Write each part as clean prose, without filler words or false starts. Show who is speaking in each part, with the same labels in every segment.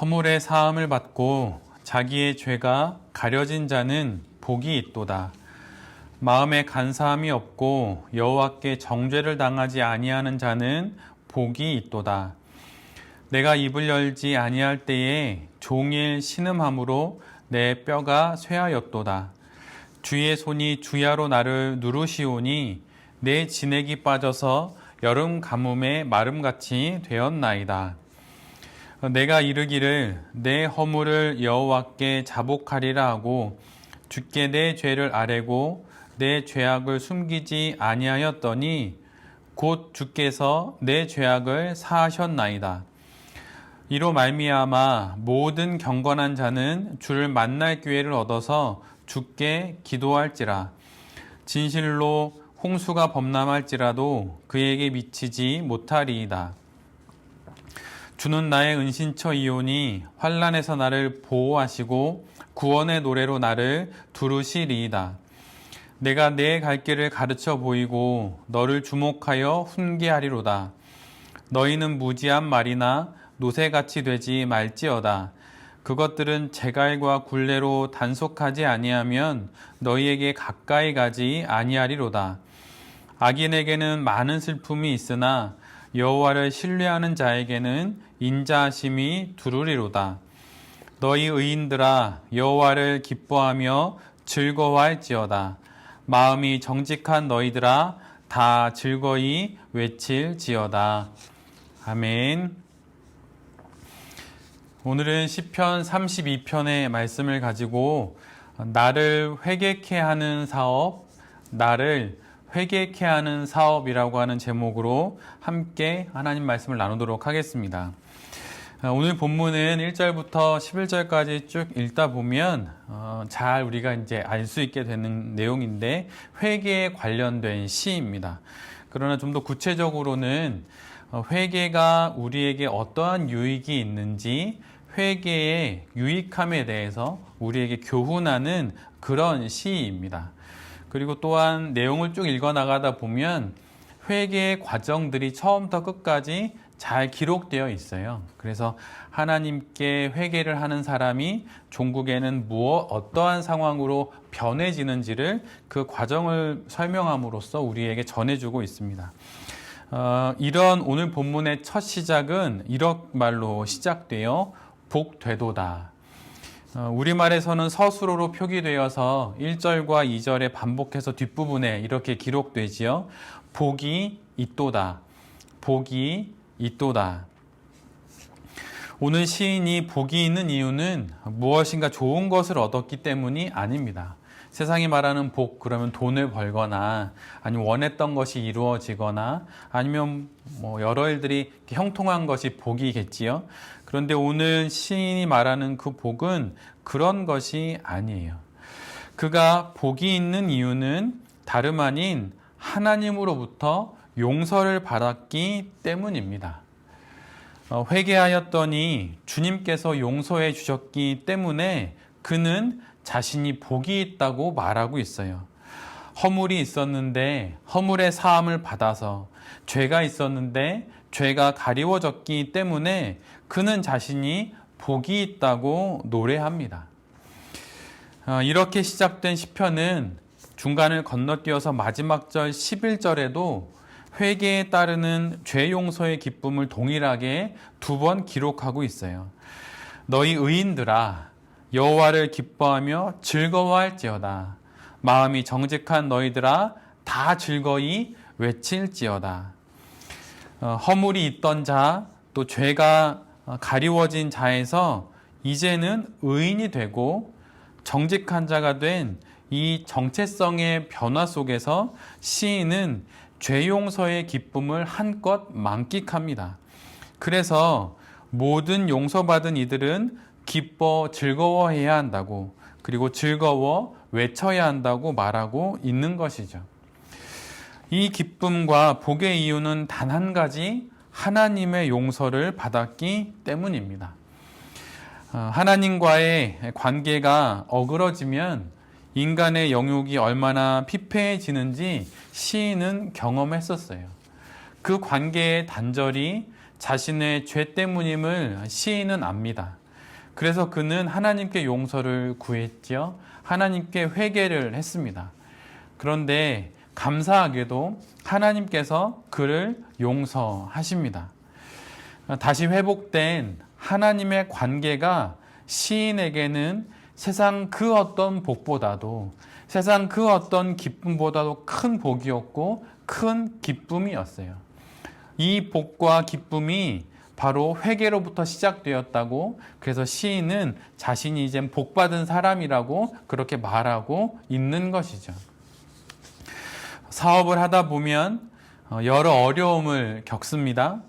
Speaker 1: 허물의 사함을 받고 자기의 죄가 가려진 자는 복이 있도다. 마음에 간사함이 없고 여호와께 정죄를 당하지 아니하는 자는 복이 있도다. 내가 입을 열지 아니할 때에 종일 신음함으로 내 뼈가 쇠하였도다. 주의 손이 주야로 나를 누르시오니 내 진액이 빠져서 여름 가뭄의 마름같이 되었나이다. 내가 이르기를 내 허물을 여호와께 자복하리라 하고 주께 내 죄를 아뢰고 내 죄악을 숨기지 아니하였더니 곧 주께서 내 죄악을 사하셨나이다. 이로 말미암아 모든 경건한 자는 주를 만날 기회를 얻어서 주께 기도할지라. 진실로 홍수가 범람할지라도 그에게 미치지 못하리이다. 주는 나의 은신처이오니 환난에서 나를 보호하시고 구원의 노래로 나를 두르시리이다. 내가 내 갈 길을 가르쳐 보이고 너를 주목하여 훈계하리로다. 너희는 무지한 말이나 노새같이 되지 말지어다. 그것들은 재갈과 굴레로 단속하지 아니하면 너희에게 가까이 가지 아니하리로다. 악인에게는 많은 슬픔이 있으나 여호와를 신뢰하는 자에게는 인자하심이 두루리로다. 너희 의인들아 여호와를 기뻐하며 즐거워할지어다. 마음이 정직한 너희들아 다 즐거이 외칠지어다. 아멘. 오늘은 시편 32편의 말씀을 가지고 나를 회개케 하는 사업, 나를 회개케 하는 사업이라고 하는 제목으로 함께 하나님 말씀을 나누도록 하겠습니다. 오늘 본문은 1절부터 11절까지 쭉 읽다 보면 잘 우리가 이제 알 수 있게 되는 내용인데 회개에 관련된 시입니다. 그러나 좀 더 구체적으로는 회개가 우리에게 어떠한 유익이 있는지 회개의 유익함에 대해서 우리에게 교훈하는 그런 시입니다. 그리고 또한 내용을 쭉 읽어나가다 보면 회개의 과정들이 처음부터 끝까지 잘 기록되어 있어요. 그래서 하나님께 회개를 하는 사람이 종국에는 어떠한 상황으로 변해지는지를 그 과정을 설명함으로써 우리에게 전해주고 있습니다. 이런 오늘 본문의 첫 시작은 이런 말로 시작되어 복되도다. 우리말에서는 서술어로 표기되어서 1절과 2절에 반복해서 뒷부분에 이렇게 기록되지요. 복이 있도다. 복이 있도다. 오늘 시인이 복이 있는 이유는 무엇인가 좋은 것을 얻었기 때문이 아닙니다. 세상이 말하는 복, 그러면 돈을 벌거나 아니면 원했던 것이 이루어지거나 아니면 여러 일들이 형통한 것이 복이겠지요. 그런데 오늘 시인이 말하는 그 복은 그런 것이 아니에요. 그가 복이 있는 이유는 다름 아닌 하나님으로부터 용서를 받았기 때문입니다. 회개하였더니 주님께서 용서해 주셨기 때문에 그는 자신이 복이 있다고 말하고 있어요. 허물이 있었는데 허물의 사함을 받아서, 죄가 있었는데 죄가 가리워졌기 때문에 그는 자신이 복이 있다고 노래합니다. 이렇게 시작된 시편은 중간을 건너뛰어서 마지막 절 11절에도 회개에 따르는 죄 용서의 기쁨을 동일하게 2번 기록하고 있어요. 너희 의인들아 여호와를 기뻐하며 즐거워할지어다. 마음이 정직한 너희들아 다 즐거이 외칠지어다. 허물이 있던 자, 또 죄가 가리워진 자에서 이제는 의인이 되고 정직한 자가 된 이 정체성의 변화 속에서 시인은 죄 용서의 기쁨을 한껏 만끽합니다. 그래서 모든 용서받은 이들은 기뻐 즐거워해야 한다고, 그리고 즐거워 외쳐야 한다고 말하고 있는 것이죠. 이 기쁨과 복의 이유는 단 한 가지, 하나님의 용서를 받았기 때문입니다. 하나님과의 관계가 어그러지면 인간의 영욕이 얼마나 피폐해지는지 시인은 경험했었어요. 그 관계의 단절이 자신의 죄 때문임을 시인은 압니다. 그래서 그는 하나님께 용서를 구했지요. 하나님께 회개를 했습니다. 그런데 감사하게도 하나님께서 그를 용서하십니다. 다시 회복된 하나님의 관계가 시인에게는 세상 그 어떤 복보다도, 세상 그 어떤 기쁨보다도 큰 복이었고 큰 기쁨이었어요. 이 복과 기쁨이 바로 회개로부터 시작되었다고, 그래서 시인은 자신이 이제 복받은 사람이라고 그렇게 말하고 있는 것이죠. 사업을 하다 보면 여러 어려움을 겪습니다.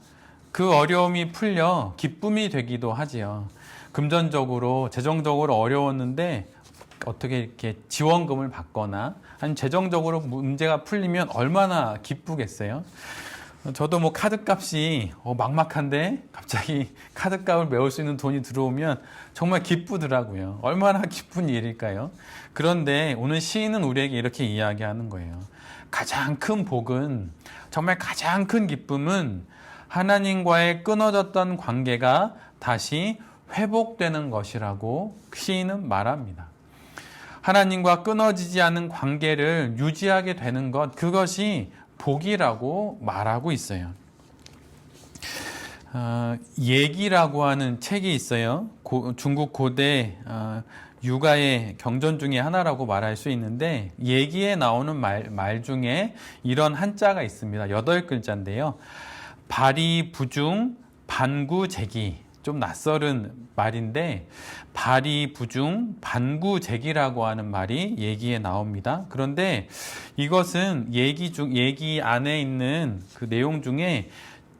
Speaker 1: 그 어려움이 풀려 기쁨이 되기도 하지요. 금전적으로, 재정적으로 어려웠는데 어떻게 이렇게 지원금을 받거나 아니면 재정적으로 문제가 풀리면 얼마나 기쁘겠어요. 저도 뭐 카드값이 막막한데 갑자기 카드값을 메울 수 있는 돈이 들어오면 정말 기쁘더라고요. 얼마나 기쁜 일일까요? 그런데 오늘 시인은 우리에게 이렇게 이야기하는 거예요. 가장 큰 복은, 정말 가장 큰 기쁨은 하나님과의 끊어졌던 관계가 다시 회복되는 것이라고 시인은 말합니다. 하나님과 끊어지지 않은 관계를 유지하게 되는 것, 그것이 복이라고 말하고 있어요. 예기라고 하는 책이 있어요. 중국 고대 유가의 경전 중에 하나라고 말할 수 있는데, 예기에 나오는 말 중에 이런 한자가 있습니다. 8글자인데요. 발이부중 반구재기. 좀 낯설은 말인데, 발이부중 반구재기라고 하는 말이 예기에 나옵니다. 그런데 이것은 예기 안에 있는 그 내용 중에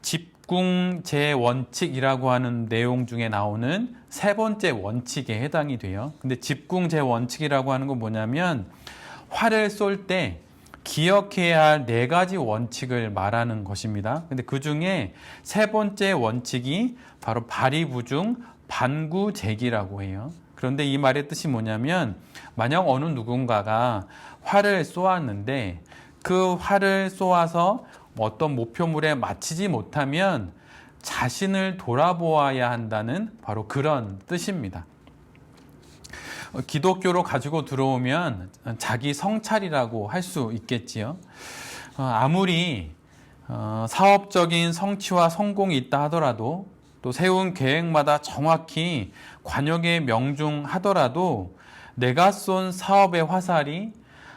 Speaker 1: 집궁제원칙이라고 하는 내용 중에 나오는 세 번째 원칙에 해당이 돼요. 근데 집궁제원칙이라고 하는 건 뭐냐면, 활을 쏠 때 기억해야 할 4가지 원칙을 말하는 것입니다. 근데 그 중에 세 번째 원칙이 바로 발이부중 반구재기라고 해요. 그런데 이 말의 뜻이 뭐냐면, 만약 어느 누군가가 활을 쏘았는데 그 활을 쏘아서 어떤 목표물에 맞히지 못하면 자신을 돌아보아야 한다는 바로 그런 뜻입니다. 기독교로 가지고 들어오면 자기 성찰이라고 할 수 있겠지요. 아무리 사업적인 성취와 성공이 있다 하더라도, 또 세운 계획마다 정확히 관역에 명중하더라도, 내가 쏜 사업의 화살이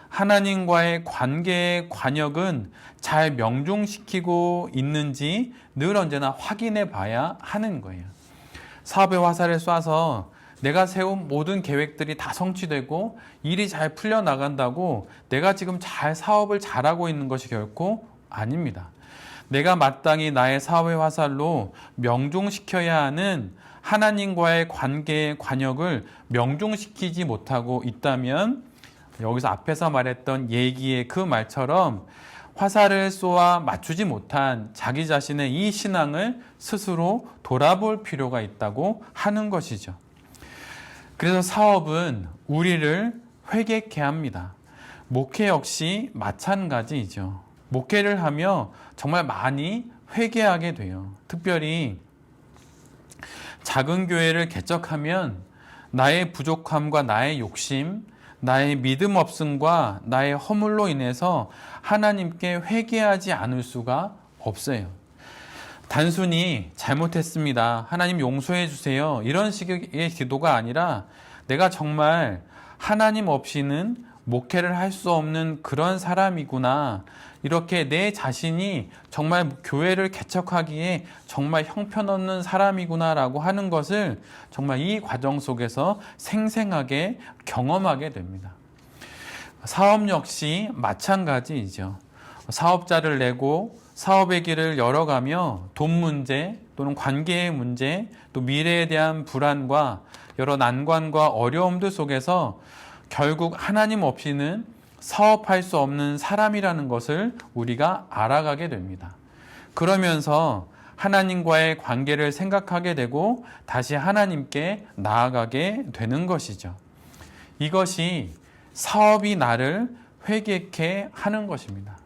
Speaker 1: 하나님과의 관계의 관역은 잘 명중시키고 있는지 늘 언제나 확인해 봐야 하는 거예요. 사업의 화살을 쏴서 내가 세운 모든 계획들이 다 성취되고 일이 잘 풀려나간다고 내가 지금 잘 사업을 잘하고 있는 것이 결코 아닙니다. 내가 마땅히 나의 사업의 화살로 명중시켜야 하는 하나님과의 관계의 관역을 명중시키지 못하고 있다면, 여기서 앞에서 말했던 예기의 그 말처럼 화살을 쏘아 맞추지 못한 자기 자신의 이 신앙을 스스로 돌아볼 필요가 있다고 하는 것이죠. 그래서 사업은 우리를 회개케 합니다. 목회 역시 마찬가지이죠. 목회를 하며 정말 많이 회개하게 돼요. 특별히 작은 교회를 개척하면 나의 부족함과 나의 욕심, 나의 믿음 없음과 나의 허물로 인해서 하나님께 회개하지 않을 수가 없어요. 단순히 잘못했습니다, 하나님 용서해 주세요, 이런 식의 기도가 아니라, 내가 정말 하나님 없이는 목회를 할 수 없는 그런 사람이구나, 이렇게 내 자신이 정말 교회를 개척하기에 정말 형편없는 사람이구나라고 하는 것을 정말 이 과정 속에서 생생하게 경험하게 됩니다. 사업 역시 마찬가지이죠. 사업자를 내고 사업의 길을 열어가며 돈 문제 또는 관계의 문제, 또 미래에 대한 불안과 여러 난관과 어려움들 속에서 결국 하나님 없이는 사업할 수 없는 사람이라는 것을 우리가 알아가게 됩니다. 그러면서 하나님과의 관계를 생각하게 되고 다시 하나님께 나아가게 되는 것이죠. 이것이 사업이 나를 회개케 하는 것입니다.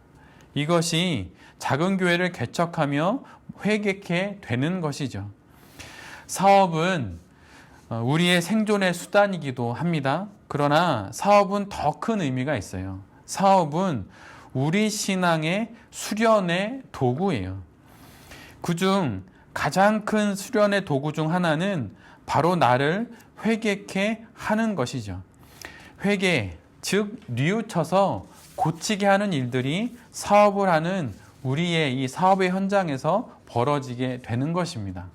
Speaker 1: 이것이 작은 교회를 개척하며 회개케 되는 것이죠. 사업은 우리의 생존의 수단이기도 합니다. 그러나 사업은 더 큰 의미가 있어요. 사업은 우리 신앙의 수련의 도구예요. 그중 가장 큰 수련의 도구 중 하나는 바로 나를 회개케 하는 것이죠. 회개, 즉 뉘우쳐서 고치게 하는 일들이 사업을 하는 우리의 이 사업의 현장에서 벌어지게 되는 것입니다.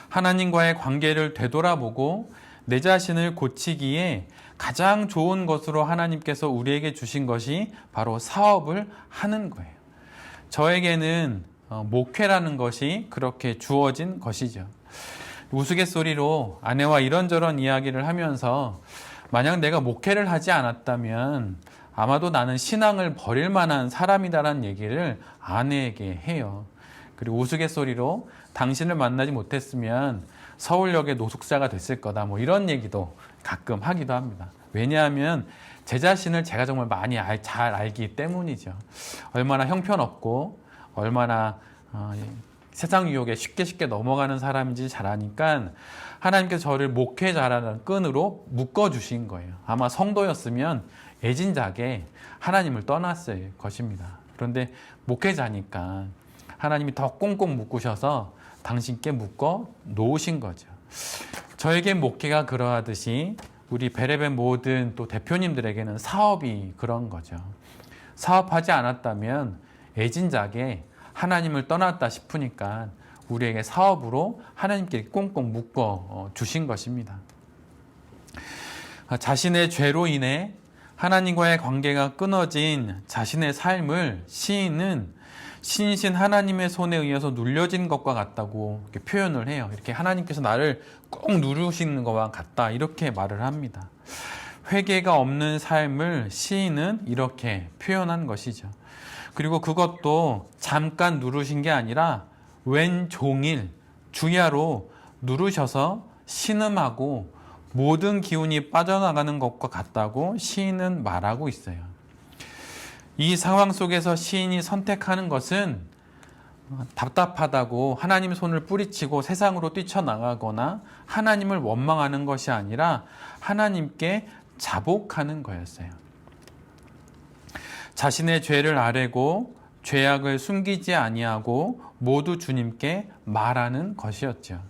Speaker 1: 하나님과의 관계를 되돌아보고 내 자신을 고치기에 가장 좋은 것으로 하나님께서 우리에게 주신 것이 바로 사업을 하는 거예요. 저에게는 목회라는 것이 그렇게 주어진 것이죠. 우스갯소리로 아내와 이런저런 이야기를 하면서 만약 내가 목회를 하지 않았다면 아마도 나는 신앙을 버릴 만한 사람이다라는 얘기를 아내에게 해요. 그리고 우스갯소리로 당신을 만나지 못했으면 서울역의 노숙자가 됐을 거다, 뭐 이런 얘기도 가끔 하기도 합니다. 왜냐하면 제 자신을 제가 정말 많이 잘 알기 때문이죠. 얼마나 형편없고 얼마나 세상 유혹에 쉽게 넘어가는 사람인지 잘 아니까 하나님께서 저를 목회자라는 끈으로 묶어주신 거예요. 아마 성도였으면 애진작에 하나님을 떠났을 것입니다. 그런데 목회자니까 하나님이 더 꽁꽁 묶으셔서 당신께 묶어 놓으신 거죠. 저에게 목회가 그러하듯이 우리 베레벤 모든 또 대표님들에게는 사업이 그런 거죠. 사업하지 않았다면 애진작에 하나님을 떠났다 싶으니까 우리에게 사업으로 하나님께 꽁꽁 묶어 주신 것입니다. 자신의 죄로 인해 하나님과의 관계가 끊어진 자신의 삶을 시인은 신이신 하나님의 손에 의해서 눌려진 것과 같다고 이렇게 표현을 해요. 이렇게 하나님께서 나를 꼭 누르시는 것과 같다, 이렇게 말을 합니다. 회개가 없는 삶을 시인은 이렇게 표현한 것이죠. 그리고 그것도 잠깐 누르신 게 아니라 웬 종일 주야로 누르셔서 신음하고 모든 기운이 빠져나가는 것과 같다고 시인은 말하고 있어요. 이 상황 속에서 시인이 선택하는 것은 답답하다고 하나님의 손을 뿌리치고 세상으로 뛰쳐나가거나 하나님을 원망하는 것이 아니라 하나님께 자복하는 거였어요. 자신의 죄를 아뢰고 죄악을 숨기지 아니하고 모두 주님께 말하는 것이었죠.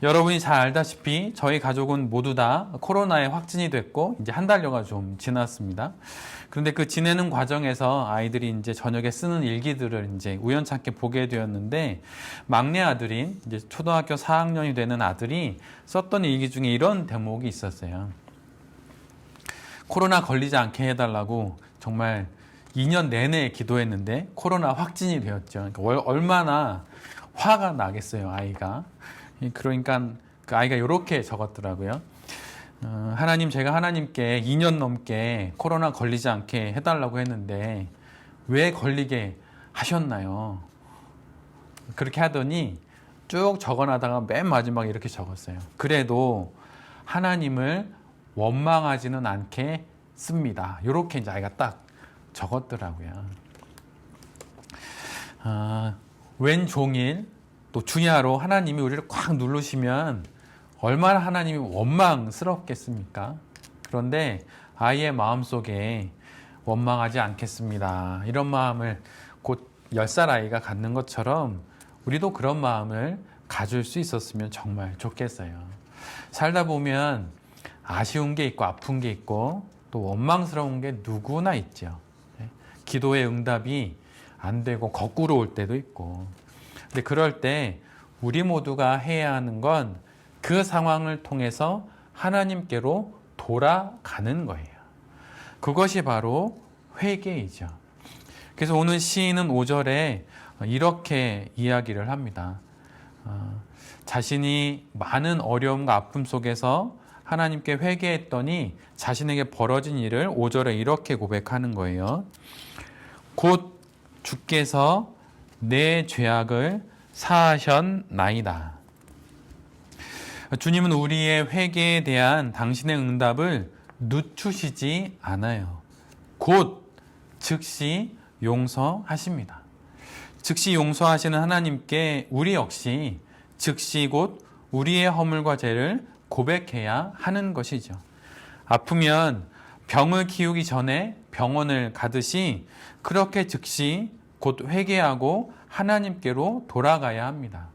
Speaker 1: 여러분이 잘 알다시피 저희 가족은 모두 다 코로나에 확진이 됐고 이제 한 달여가 좀 지났습니다. 그런데 그 지내는 과정에서 아이들이 이제 저녁에 쓰는 일기들을 이제 우연찮게 보게 되었는데, 막내 아들인 이제 초등학교 4학년이 되는 아들이 썼던 일기 중에 이런 대목이 있었어요. 코로나 걸리지 않게 해달라고 정말 2년 내내 기도했는데 코로나 확진이 되었죠. 그러니까 얼마나 화가 나겠어요, 아이가. 그러니까 그 아이가 이렇게 적었더라고요. 하나님, 제가 하나님께 2년 넘게 코로나 걸리지 않게 해달라고 했는데 왜 걸리게 하셨나요? 그렇게 하더니 쭉 적어놔다가 맨 마지막에 이렇게 적었어요. 그래도 하나님을 원망하지는 않겠습니다. 이렇게 이제 아이가 딱 적었더라고요. 웬 종일 또 주야로 하나님이 우리를 꽉 누르시면 얼마나 하나님이 원망스럽겠습니까? 그런데 아이의 마음속에 원망하지 않겠습니다, 이런 마음을 곧 10살 아이가 갖는 것처럼 우리도 그런 마음을 가질 수 있었으면 정말 좋겠어요. 살다 보면 아쉬운 게 있고 아픈 게 있고 또 원망스러운 게 누구나 있죠. 기도의 응답이 안 되고 거꾸로 올 때도 있고. 근데 그럴 때 우리 모두가 해야 하는 건 그 상황을 통해서 하나님께로 돌아가는 거예요. 그것이 바로 회개이죠. 그래서 오늘 시인은 5절에 이렇게 이야기를 합니다. 자신이 많은 어려움과 아픔 속에서 하나님께 회개했더니 자신에게 벌어진 일을 5절에 이렇게 고백하는 거예요. 곧 주께서 내 죄악을 사하셨나이다. 주님은 우리의 회개에 대한 당신의 응답을 늦추시지 않아요. 곧 즉시 용서하십니다. 즉시 용서하시는 하나님께 우리 역시 즉시 곧 우리의 허물과 죄를 고백해야 하는 것이죠. 아프면 병을 키우기 전에 병원을 가듯이 그렇게 즉시 곧 회개하고 하나님께로 돌아가야 합니다.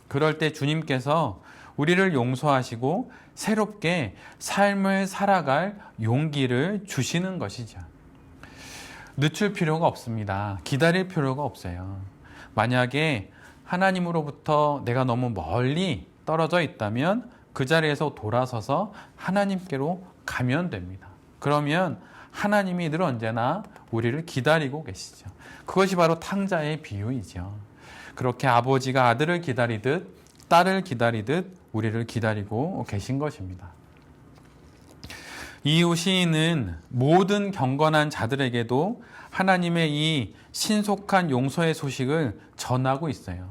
Speaker 1: 그럴 때 주님께서 우리를 용서하시고 새롭게 삶을 살아갈 용기를 주시는 것이죠. 늦출 필요가 없습니다. 기다릴 필요가 없어요. 만약에 하나님으로부터 내가 너무 멀리 떨어져 있다면 그 자리에서 돌아서서 하나님께로 가면 됩니다. 그러면 하나님이 늘 언제나 우리를 기다리고 계시죠. 그것이 바로 탕자의 비유이죠. 그렇게 아버지가 아들을 기다리듯 딸을 기다리듯 우리를 기다리고 계신 것입니다. 이후 시인은 모든 경건한 자들에게도 하나님의 이 신속한 용서의 소식을 전하고 있어요.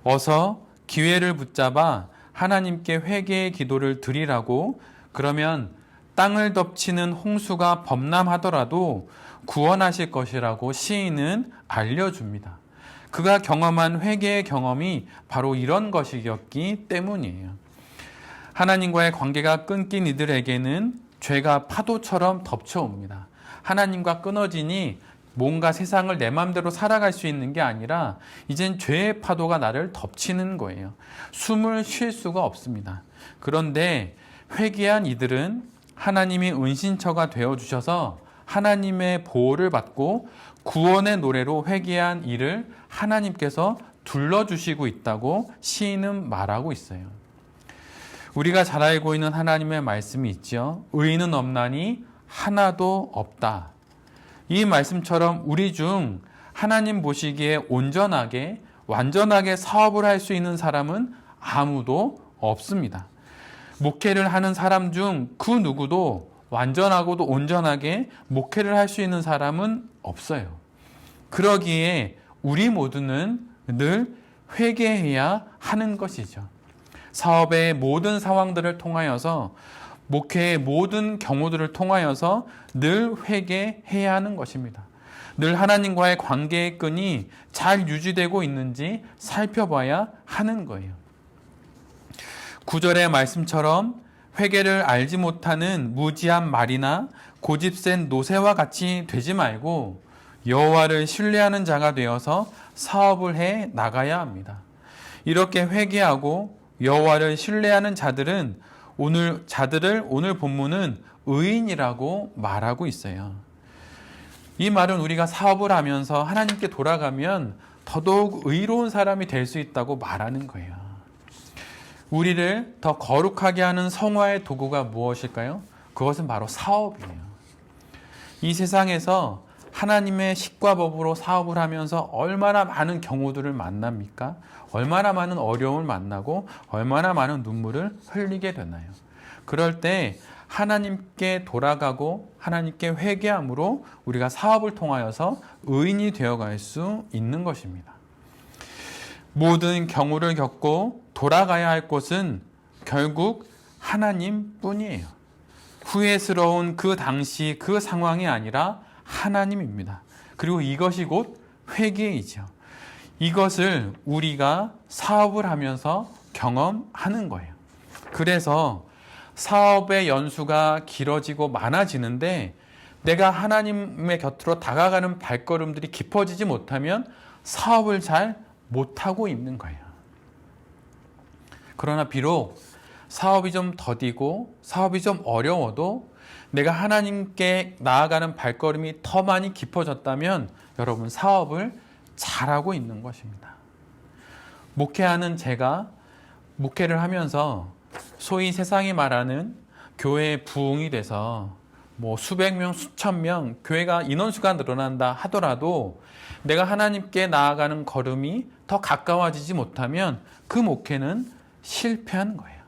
Speaker 1: 어서 기회를 붙잡아 하나님께 회개의 기도를 드리라고, 그러면 땅을 덮치는 홍수가 범람하더라도 구원하실 것이라고 시인은 알려줍니다. 그가 경험한 회개의 경험이 바로 이런 것이었기 때문이에요. 하나님과의 관계가 끊긴 이들에게는 죄가 파도처럼 덮쳐옵니다. 하나님과 끊어지니 뭔가 세상을 내 맘대로 살아갈 수 있는 게 아니라 이젠 죄의 파도가 나를 덮치는 거예요. 숨을 쉴 수가 없습니다. 그런데 회개한 이들은 하나님이 은신처가 되어주셔서 하나님의 보호를 받고 구원의 노래로 회개한 이를 하나님께서 둘러주시고 있다고 시인은 말하고 있어요. 우리가 잘 알고 있는 하나님의 말씀이 있죠. 의인은 없나니 하나도 없다. 이 말씀처럼 우리 중 하나님 보시기에 온전하게 완전하게 사업을 할 수 있는 사람은 아무도 없습니다. 목회를 하는 사람 중 그 누구도 완전하고도 온전하게 목회를 할 수 있는 사람은 없어요. 그러기에 우리 모두는 늘 회개해야 하는 것이죠. 사업의 모든 상황들을 통하여서, 목회의 모든 경우들을 통하여서 늘 회개해야 하는 것입니다. 늘 하나님과의 관계의 끈이 잘 유지되고 있는지 살펴봐야 하는 거예요. 9절의 말씀처럼 회개를 알지 못하는 무지한 말이나 고집센 노새와 같이 되지 말고 여호와를 신뢰하는 자가 되어서 사업을 해 나가야 합니다. 이렇게 회개하고 여호와를 신뢰하는 자들을 오늘 본문은 의인이라고 말하고 있어요. 이 말은 우리가 사업을 하면서 하나님께 돌아가면 더더욱 의로운 사람이 될 수 있다고 말하는 거예요. 우리를 더 거룩하게 하는 성화의 도구가 무엇일까요? 그것은 바로 사업이에요. 이 세상에서 하나님의 식과 법으로 사업을 하면서 얼마나 많은 경우들을 만납니까? 얼마나 많은 어려움을 만나고 얼마나 많은 눈물을 흘리게 되나요? 그럴 때 하나님께 돌아가고 하나님께 회개함으로 우리가 사업을 통하여서 의인이 되어갈 수 있는 것입니다. 모든 경우를 겪고 돌아가야 할 곳은 결국 하나님뿐이에요. 후회스러운 그 당시 그 상황이 아니라 하나님입니다. 그리고 이것이 곧 회개이죠. 이것을 우리가 사업을 하면서 경험하는 거예요. 그래서 사업의 연수가 길어지고 많아지는데 내가 하나님의 곁으로 다가가는 발걸음들이 깊어지지 못하면 사업을 잘 못하고 있는 거예요. 그러나 비록 사업이 좀 더디고 사업이 좀 어려워도 내가 하나님께 나아가는 발걸음이 더 많이 깊어졌다면 여러분 사업을 잘하고 있는 것입니다. 목회하는 제가 목회를 하면서 소위 세상이 말하는 교회의 부흥이 돼서 수백 명, 수천 명 교회가 인원수가 늘어난다 하더라도 내가 하나님께 나아가는 걸음이 더 가까워지지 못하면 그 목회는 실패한 거예요.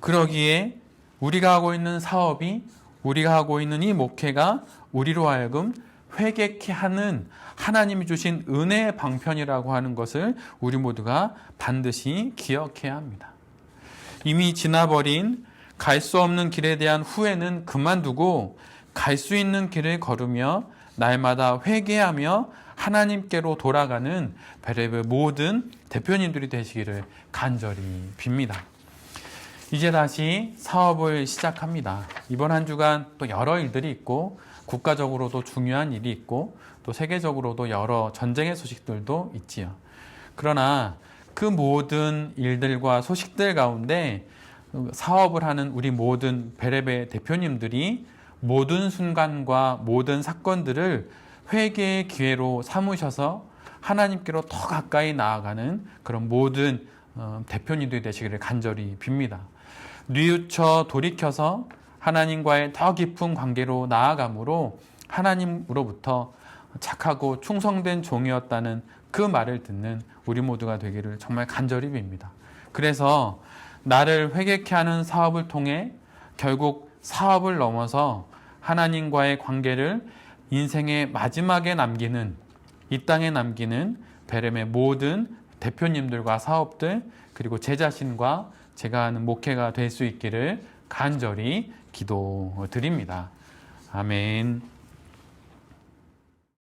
Speaker 1: 그러기에 우리가 하고 있는 사업이, 우리가 하고 있는 이 목회가 우리로 하여금 회개케 하는 하나님이 주신 은혜의 방편이라고 하는 것을 우리 모두가 반드시 기억해야 합니다. 이미 지나버린 갈 수 없는 길에 대한 후회는 그만두고 갈 수 있는 길을 걸으며 날마다 회개하며 하나님께로 돌아가는 베레베 모든 대표님들이 되시기를 간절히 빕니다. 이제 다시 사업을 시작합니다. 이번 한 주간 또 여러 일들이 있고 국가적으로도 중요한 일이 있고 또 세계적으로도 여러 전쟁의 소식들도 있지요. 그러나 그 모든 일들과 소식들 가운데 사업을 하는 우리 모든 베레베 대표님들이 모든 순간과 모든 사건들을 회개의 기회로 삼으셔서 하나님께로 더 가까이 나아가는 그런 모든 대표님들이 되시기를 간절히 빕니다. 뉘우쳐 돌이켜서 하나님과의 더 깊은 관계로 나아감으로 하나님으로부터 착하고 충성된 종이었다는 그 말을 듣는 우리 모두가 되기를 정말 간절히 빕니다. 그래서 나를 회개케 하는 사업을 통해 결국 사업을 넘어서 하나님과의 관계를 인생의 마지막에 남기는, 이 땅에 남기는 베렘의 모든 대표님들과 사업들, 그리고 제 자신과 제가 하는 목회가 될 수 있기를 간절히 기도드립니다. 아멘.